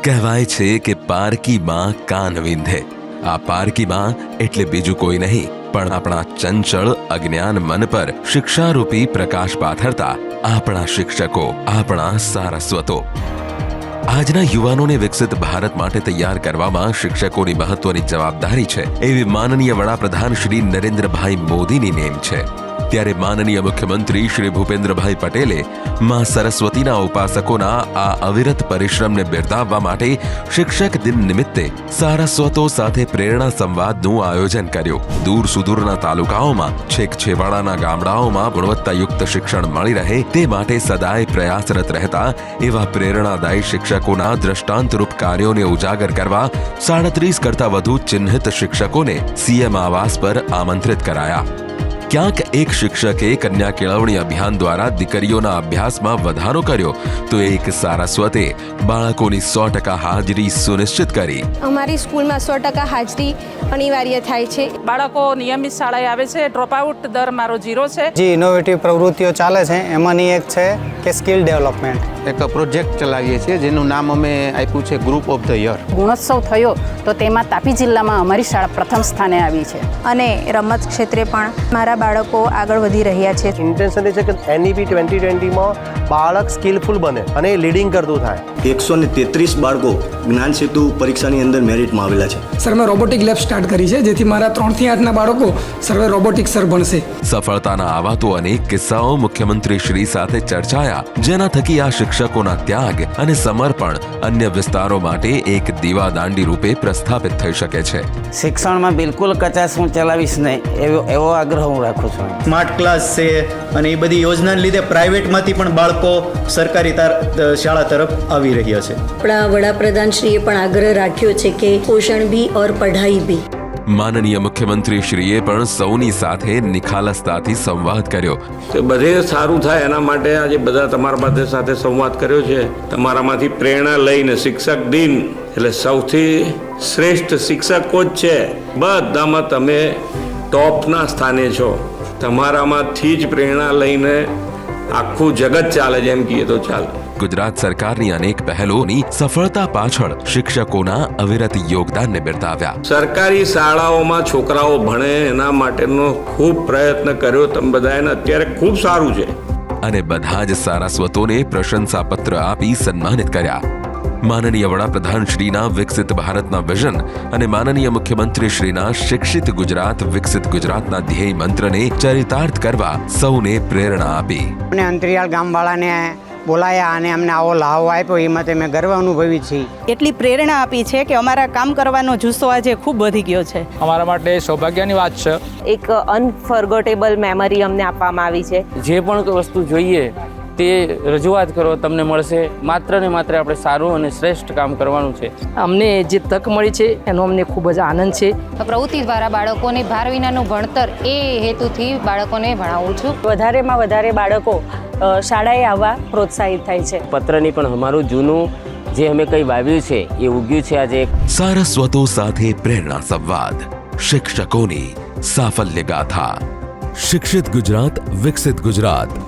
કહેવાય છે કે પારકી માં કાન વિંધે। આ પારકી માં એટલે બીજું કોઈ નહીં પણ આપણા ચંચળ અજ્ઞાન મન પર શિક્ષારૂપી પ્રકાશ પાથરતા આપણા શિક્ષકો, આપણા સારસ્વતો। આજના યુવાનોને વિકસિત ભારત માટે તૈયાર કરવામાં શિક્ષકોની મહત્વની જવાબદારી છે એવી માનનીય વડાપ્રધાન શ્રી નરેન્દ્રભાઈ મોદીની નેમ છે। ત્યારે માનનીય મુખ્યમંત્રી શ્રી ભૂપેન્દ્રભાઈ પટેલે માં સરસ્વતીના ઉપાસકોના આ અવિરત પરિશ્રમને બિરદાવવા માટે શિક્ષક દિન નિમિત્તે સારસ્વતો સાથે પ્રેરણા સંવાદનું આયોજન કર્યું। દૂર સુદૂરના તાલુકાઓમાં, છેક છેવાડાના ગામડાઓમાં ગુણવત્તાયુક્ત શિક્ષણ મળી રહે તે માટે સદાય પ્રયાસરત રહેતા એવા પ્રેરણાદાયી શિક્ષકોના દ્રષ્ટાંતરૂપ કાર્યોને ઉજાગર કરવા 37 કરતા વધુ ચિહ્નિત શિક્ષકોને સીએમ આવાસ પર આમંત્રિત કરાયા। ક્યાંક એક શિક્ષકે કન્યા કેળવણી અભિયાન દ્વારા દીકરીઓના અભ્યાસમાં વધારો કર્યો તો એક સારસ્વતે બાળકોની 100% હાજરી સુનિશ્ચિત કરી। અમારી સ્કૂલમાં 100% હાજરી અનિવાર્ય થાય છે। બાળકો નિયમિત શાળાએ આવે છે। ડ્રોપઆઉટ દર મારો 0 છે। જે ઇનોવેટિવ પ્રવૃત્તિઓ ચાલે છે એમાંની એક છે કે સ્કિલ ડેવલપમેન્ટ। એક પ્રોજેક્ટ ચલાવીએ છીએ જેનું નામ અમે આપ્યું છે ગ્રુપ ઓફ ધ યર। ગુણોત્સવ થયો તો તેમાં તાપી જિલ્લામાં અમારી શાળા પ્રથમ સ્થાને આવી છે અને રમત ક્ષેત્રે પણ મારા બાળકો આગળ વધી રહ્યા છે। ઇન્ટેન્શન એ છે કે NEP 2020માં બાળક સ્કિલફુલ બને અને લીડિંગ કરતું થાય। 133 બાળકો જ્ઞાન સેતુ પરીક્ષાની અંદર મેરિટમાં આવેલા છે। સર, મેં રોબોટિક લેબ સ્ટાર્ટ કરી છે જેથી મારા 3 થી 8ના બાળકો સર્વે રોબોટિક સર બનશે। સફળતાના આવા તો અનેક કિસ્સાઓ મુખ્યમંત્રી શ્રી સાથે ચર્ચાયા જેના થકી આ શિક્ષકોના ત્યાગ અને સમર્પણ અન્ય વિસ્તારો માટે એક દીવાદાંડી રૂપે પ્રસ્થાપિત થઈ શકે છે। શિક્ષણમાં બિલકુલ કચાશ હું ચલાવીશ નહીં એવો આગ્રહ હું રાખું છું। સ્માર્ટ ક્લાસ છે અને એ બધી યોજનાને લીધે પ્રાઇવેટમાંથી પણ બાળકો સરકારી શાળા તરફ આવી રહ્યા છે। આપણા વડાપ્રધાન શ્રીએ પણ આગ્રહ રાખ્યો છે કે પોષણ ભી ઓર પઢાઈ ભી। માનનીય મુખ્યમંત્રી શ્રીએ પણ સૌની સાથે નિખાલસતાથી સંવાદ કર્યો। બધે સારું થાય એના માટે આજે બધા તમારા સાથે સંવાદ કર્યો છે। તમારામાંથી પ્રેરણા લઈને શિક્ષક દિન એટલે સૌથી શ્રેષ્ઠ શિક્ષકો જ છે। બધામાં તમે ટોપના સ્થાને છો। તમારામાંથી જ પ્રેરણા લઈને આખું જગત ચાલે છે એમ કહીએ તો ચાલે। ગુજરાત સરકારની અનેક પહેલોની સફળતા પાછળ શિક્ષકોના અવિરત યોગદાનને બિરદાવ્યા। સરકારી શાળાઓમાં છોકરાઓ ભણે એના માટેનો ખૂબ પ્રયત્ન કર્યો તમે બધાએ, અત્યારે ખૂબ સારું છે। અને બધા જ સારસ્વતોને પ્રશંસાપત્ર આપી સન્માનિત કર્યા। માનનીય વડાપ્રધાન શ્રીના વિકસિત ભારતના વિઝન અને માનનીય મુખ્યમંત્રી શ્રીના શિક્ષિત ગુજરાત વિકસિત ગુજરાતના ધ્યેય મંત્રને ચરિતાર્થ કરવા સૌને પ્રેરણા આપી। અને અંતરિયાળ ગામવાળાને બોલાયા અને અમને આવો લાવો આપ્યો એ માટે મેં ગર્વ અનુભવી છે। એટલી પ્રેરણા આપી છે કે અમારા કામ કરવાનો જુસ્સો આજે ખૂબ વધી ગયો છે। અમારા માટે સૌભાગ્યની વાત છે। એક અનફર્ગોટેબલ મેમરી અમને આપવામાં આવી છે। જે પણ વસ્તુ જોઈએ તે રજૂઆત કરો, તમને મળશે। માત્ર ને માત્ર આપણે સારું અને શ્રેષ્ઠ કામ કરવાનું છે। અમને જે તક મળી છે એનો અમને ખૂબ જ આનંદ છે। પ્રવૃત્તિ દ્વારા બાળકોને ભાર વિનાનું ભણતર એ હેતુથી બાળકોને ભણાવું છું। વધારેમાં વધારે બાળકો શાળાએ આવવા પ્રોત્સાહિત થાય છે। પત્રની પણ અમારું જૂનું જે અમે કંઈ વાવ્યું છે એ ઉગ્યું છે આજે। સારસ્વતો સાથે પ્રેરણા સંવાદ, શિક્ષકોની સાફલ્ય ગાથા। શિક્ષિત ગુજરાત વિકસિત ગુજરાત।